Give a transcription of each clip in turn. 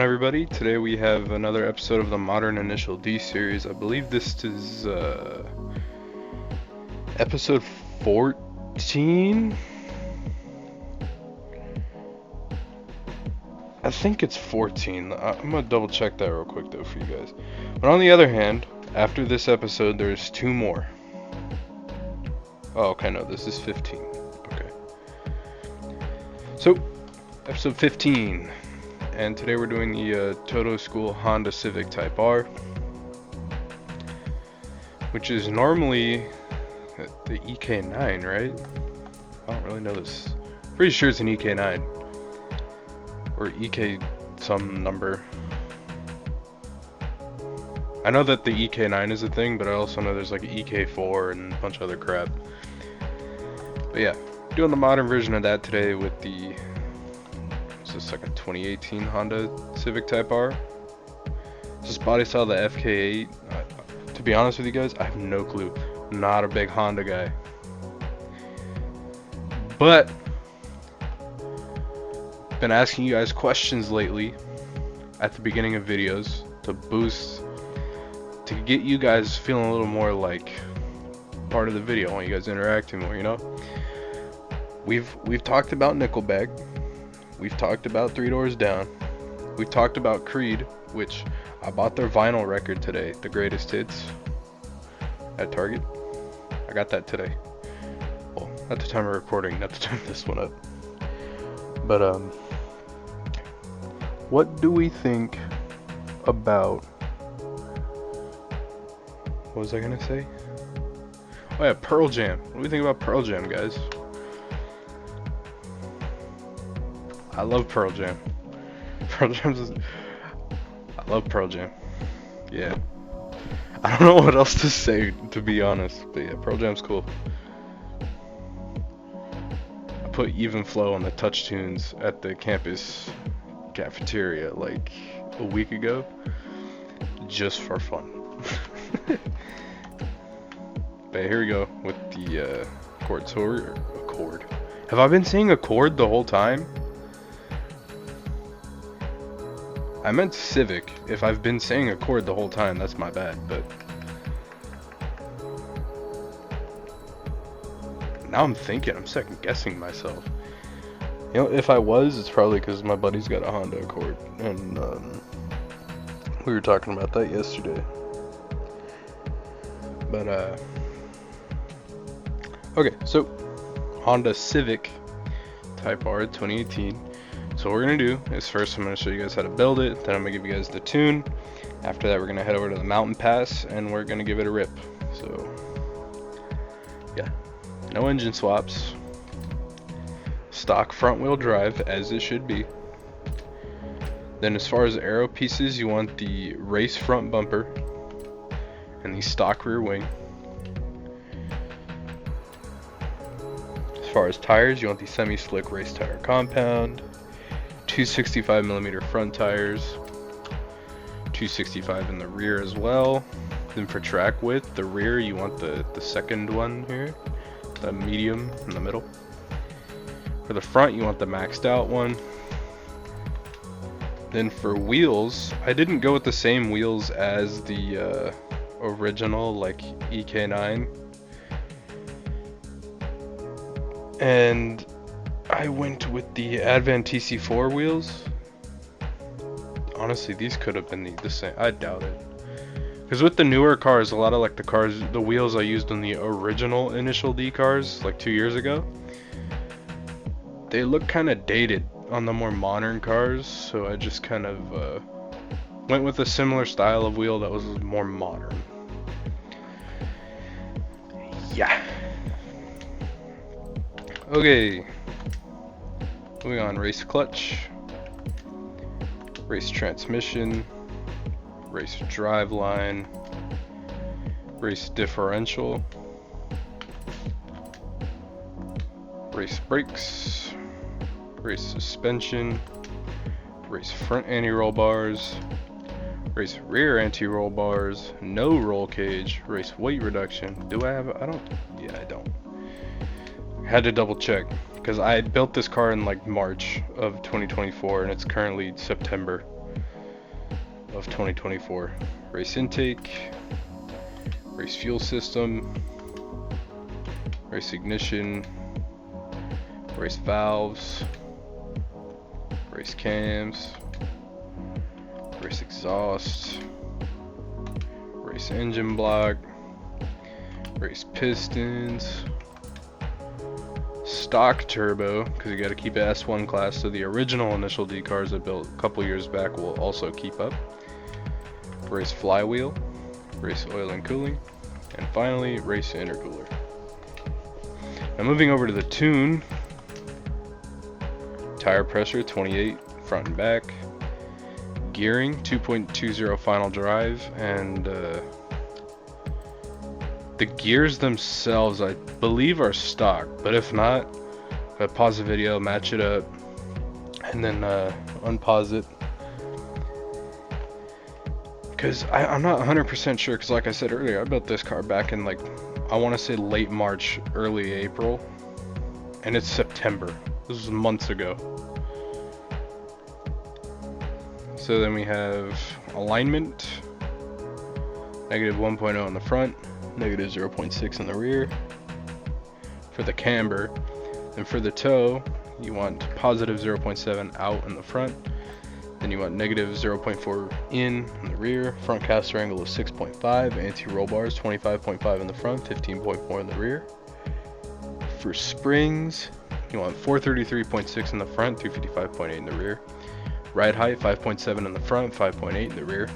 on, everybody? Today we have another episode of the Modern Initial D series. I believe this is episode 14? I think it's 14. I'm gonna double check that real quick though for you guys. But on the other hand, after this episode there's two more. Oh, okay, no, this is 15. Okay. So, episode 15. And today we're doing the Toto School Honda Civic Type R, which is normally the EK9, right? I don't really know this. Pretty sure it's an EK9 or EK some number. I know that the EK9 is a thing, but I also know there's like an EK4 and a bunch of other crap. But yeah, doing the modern version of that today with the it's like a 2018 Honda Civic Type R. This body style, the FK8. To be honest with you guys, I have no clue. I'm not a big Honda guy. But been asking you guys questions lately at the beginning of videos to get you guys feeling a little more like part of the video. I want you guys interacting more, you know? We've talked about Nickelback. We've talked about Three Doors Down. We've talked about Creed, which I bought their vinyl record today, The Greatest Hits, at Target. I got that today. Well, at the time of recording, not the time this one up. But, what do we think about... What was I gonna say? Oh yeah, Pearl Jam. What do we think about Pearl Jam, guys? I love Pearl Jam. I love Pearl Jam. Yeah. I don't know what else to say, to be honest. But yeah, Pearl Jam's cool. I put Even Flow on the touch tunes at the campus cafeteria like a week ago. Just for fun. But here we go with the chord. So we're a chord. Have I been saying a chord the whole time? I meant Civic. If I've been saying Accord the whole time, that's my bad, but... Now I'm thinking, I'm second guessing myself. You know, if I was, it's probably because my buddy's got a Honda Accord, and we were talking about that yesterday. But, okay, so, Honda Civic Type R 2018. So what we're going to do is first I'm going to show you guys how to build it, then I'm going to give you guys the tune. After that we're going to head over to the mountain pass and we're going to give it a rip. So yeah, no engine swaps, stock front wheel drive as it should be. Then as far as aero pieces, you want the race front bumper and the stock rear wing. As far as tires, you want the semi-slick race tire compound. 265mm front tires, 265 in the rear as well. Then for track width, the rear you want the second one here, the medium in the middle. For the front you want the maxed out one. Then for wheels, I didn't go with the same wheels as the original like EK9, and I went with the Advent TC4 wheels. Honestly, these could have been the same. I doubt it. Because with the newer cars, a lot of like the wheels I used on the original Initial D cars, like 2 years ago, they look kind of dated on the more modern cars. So I just kind of went with a similar style of wheel that was more modern. Yeah. Okay. Moving on, race clutch, race transmission, race drive line, race differential, race brakes, race suspension, race front anti-roll bars, race rear anti-roll bars, no roll cage, race weight reduction. Do I don't? Yeah, I don't. Had to double check. Because I built this car in like March of 2024 and it's currently September. of 2024. Race intake, race fuel system, race ignition, race valves, race cams, race exhaust, race engine block, race pistons, stock turbo, because you got to keep it S1 class, so the original initial D cars I built a couple years back will also keep up. Race flywheel, race oil and cooling, and finally race intercooler. Now moving over to the tune, tire pressure 28 front and back, gearing 2.20 final drive, and the gears themselves I believe are stock, but if not, I pause the video, match it up, and then unpause it, because I'm not 100% sure, because like I said earlier, I built this car back in, like, I want to say late March, early April, and it's September. This was months ago. So then we have alignment, negative 1.0 in the front, negative 0.6 in the rear for the camber. And for the toe, you want positive 0.7 out in the front, then you want negative 0.4 in the rear, front caster angle of 6.5, anti-roll bars 25.5 in the front, 15.4 in the rear. For springs, you want 433.6 in the front, 255.8 in the rear. Ride height 5.7 in the front, 5.8 in the rear.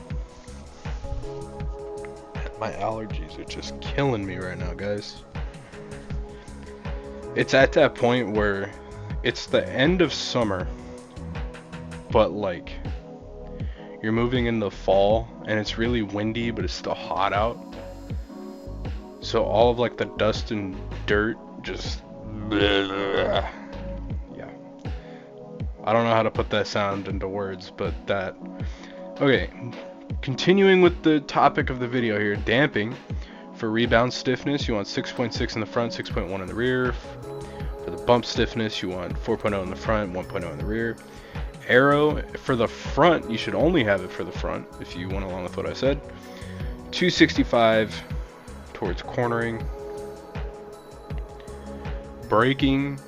My allergies are just killing me right now, guys. It's at that point where it's the end of summer, but like you're moving in the fall and it's really windy, but it's still hot out. So all of like the dust and dirt just yeah. I don't know how to put that sound into words, but that. Okay, continuing with the topic of the video here, damping. For rebound stiffness, you want 6.6 in the front, 6.1 in the rear. For the bump stiffness, you want 4.0 in the front, 1.0 in the rear. Aero, for the front, you should only have it for the front, if you went along with what I said. 265 towards cornering. Braking,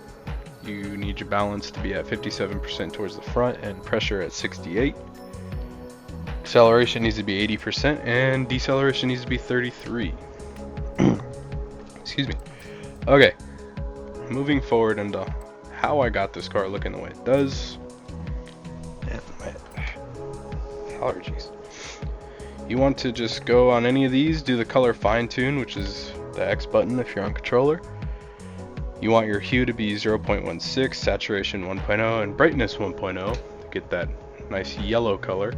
you need your balance to be at 57% towards the front and pressure at 68. Acceleration needs to be 80% and deceleration needs to be 33. Excuse me. Okay, moving forward into how I got this car looking the way it does. And my allergies. You want to just go on any of these, do the color fine tune, which is the X button if you're on controller. You want your hue to be 0.16, saturation 1.0, and brightness 1.0 to get that nice yellow color.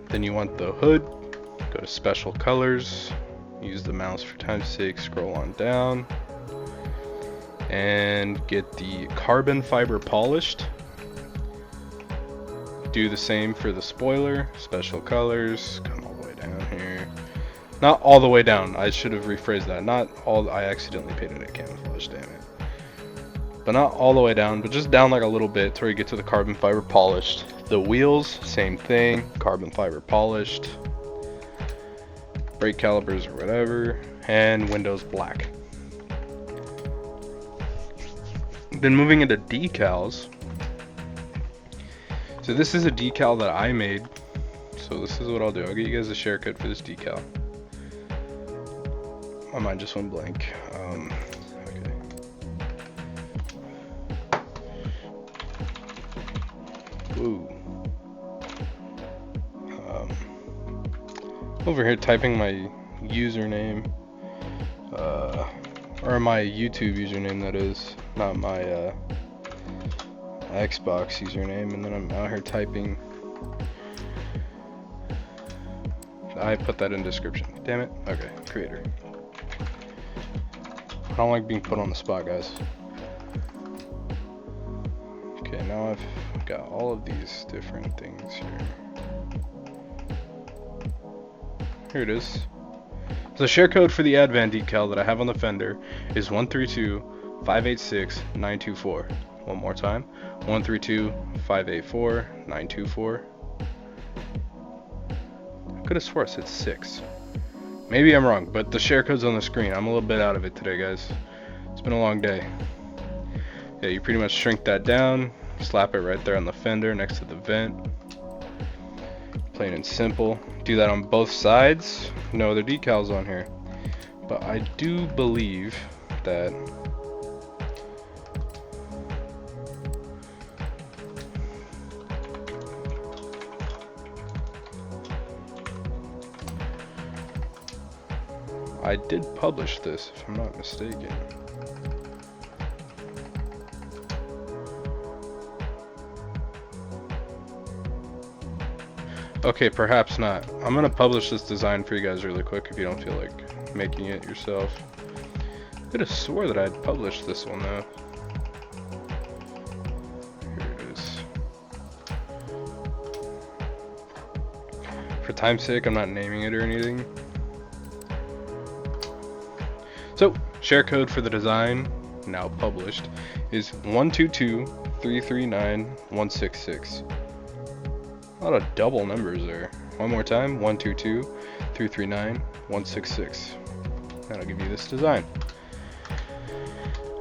Then you want the hood, go to special colors, use the mouse for time's sake, scroll on down, and get the carbon fiber polished. Do the same for the spoiler, special colors, come all the way down here. Not all the way down, I should have rephrased that. Not all, I accidentally painted it camouflage, damn it. But not all the way down, but just down like a little bit to where you get to the carbon fiber polished. The wheels, same thing, carbon fiber polished. Brake calipers or whatever, and windows black. Then moving into decals. So this is a decal that I made. So this is what I'll do. I'll get you guys a share code for this decal. My mind just went blank. Okay. Ooh. Over here typing my username, or my YouTube username, that is, not my Xbox username, and then I'm out here typing. I put that in description. Damn it. Okay, creator. I don't like being put on the spot, guys. Okay, now I've got all of these different things here. Here it is. So the share code for the Advan decal that I have on the fender is 132-586-924. One more time, 132-584-924. I could have swore it said 6. Maybe I'm wrong, but the share code's on the screen. I'm a little bit out of it today, guys. It's been a long day. Yeah, you pretty much shrink that down, slap it right there on the fender next to the vent. Plain and simple. Do that on both sides. No other decals on here. But I do believe that I did publish this, if I'm not mistaken. Okay, perhaps not. I'm gonna publish this design for you guys really quick if you don't feel like making it yourself. I could have swore that I'd published this one though. Here it is. For time's sake, I'm not naming it or anything. So, share code for the design, now published, is 122-339-166. A lot of double numbers there. One more time, 122-339-166. That'll give you this design.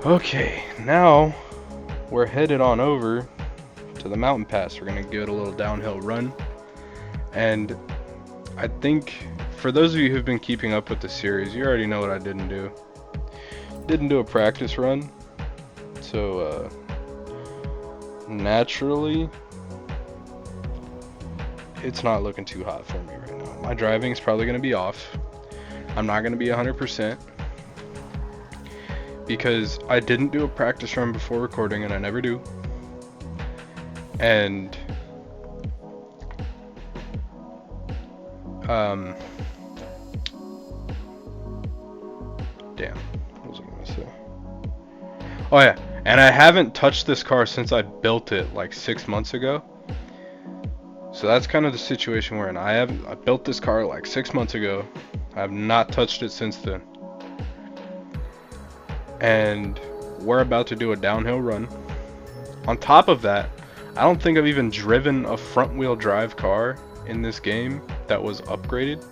Okay, now we're headed on over to the mountain pass. We're gonna give it a little downhill run. And I think for those of you who've been keeping up with the series, you already know what I didn't do. Didn't do a practice run, so naturally it's not looking too hot for me right now. My driving is probably going to be off. I'm not going to be 100% because I didn't do a practice run before recording, and I never do. And damn, what was I gonna say? Oh yeah, and I haven't touched this car since I built it like 6 months ago. So that's kind of the situation we're in. I built this car like 6 months ago. I have not touched it since then. And we're about to do a downhill run. On top of that, I don't think I've even driven a front wheel drive car in this game that was upgraded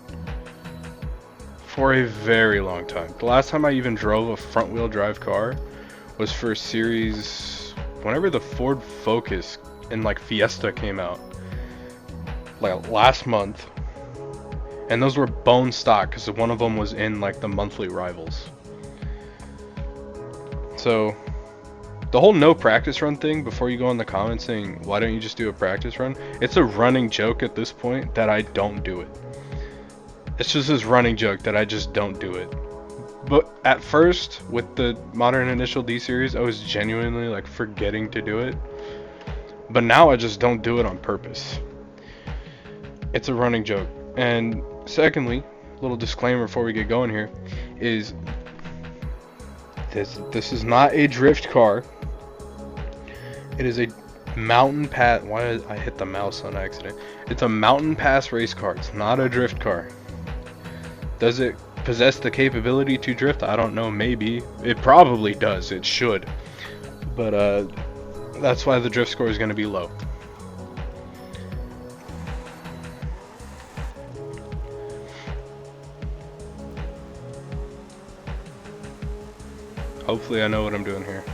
for a very long time. The last time I even drove a front wheel drive car was for series whenever the Ford Focus and like Fiesta came out, like last month, and those were bone stock because one of them was in like the monthly rivals. So the whole no practice run thing, before you go in the comments saying why don't you just do a practice run, it's a running joke at this point that I don't do it. It's just this running joke that I just don't do it. But at first, with the Modern Initial D series, I was genuinely like forgetting to do it. But now I just don't do it on purpose. It's a running joke. And secondly, a little disclaimer before we get going here, is this is not a drift car. It is a mountain pass. Why did I hit the mouse on accident? It's a mountain pass race car. It's not a drift car. Does it possess the capability to drift? I don't know, maybe. It probably does. It should. But that's why the drift score is going to be low. Hopefully I know what I'm doing here.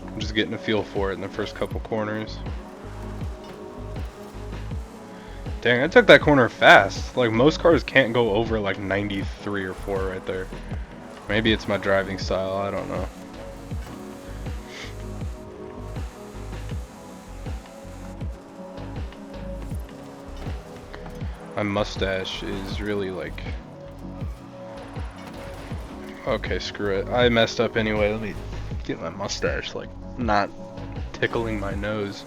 I'm just getting a feel for it in the first couple corners. Dang, I took that corner fast. Like, most cars can't go over like 93 or 4 right there. Maybe it's my driving style, I don't know. My mustache is really like... Okay, screw it. I messed up anyway. Let me get my mustache like not tickling my nose.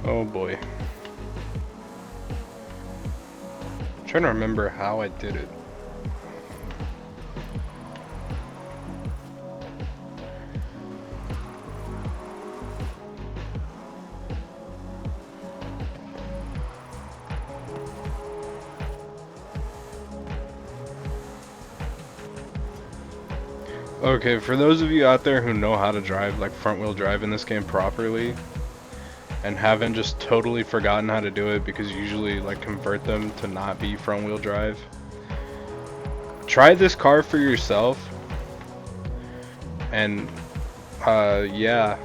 Oh boy. I'm trying to remember how I did it. Okay, for those of you out there who know how to drive like front wheel drive in this game properly and haven't just totally forgotten how to do it because you usually like convert them to not be front wheel drive, try this car for yourself and yeah,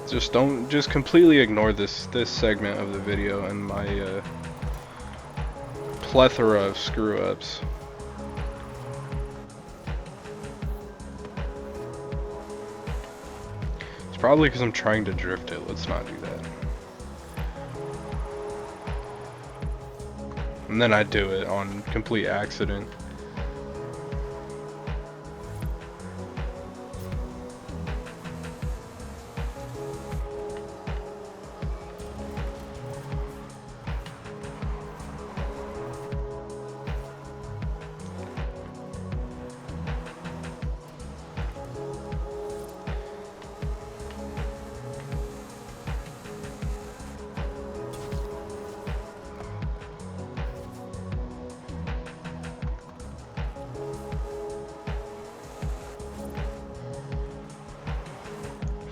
just completely ignore this segment of the video and my plethora of screw-ups. It's probably because I'm trying to drift it. Let's not do that. And then I do it on complete accident.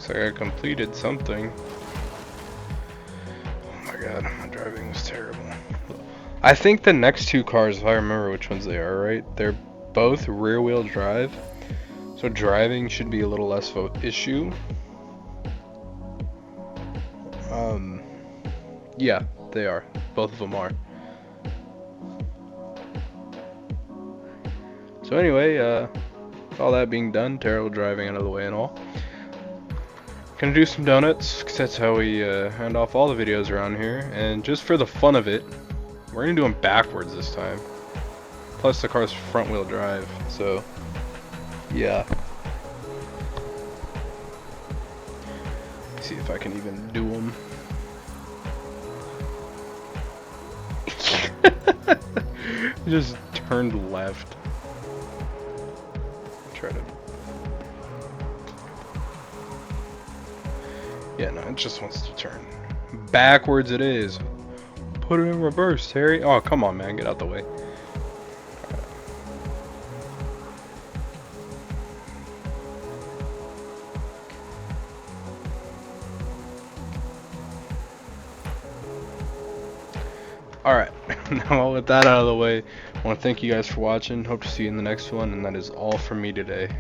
Looks like I completed something. Oh my god, my driving was terrible. I think the next two cars, if I remember which ones they are, right? They're both rear wheel drive. So driving should be a little less of an issue. Yeah, they are. Both of them are. So anyway, all that being done, terrible driving out of the way and all. Gonna do some donuts, because that's how we end off all the videos around here. And just for the fun of it, we're gonna do them backwards this time. Plus the car's front wheel drive, so yeah. Let's see if I can even do them. Just turned left. Try to. Yeah, no, it just wants to turn. Backwards it is. Put it in reverse, Harry. Oh, come on, man. Get out the way. Alright, now with that out of the way, I want to thank you guys for watching. Hope to see you in the next one, and that is all from me today.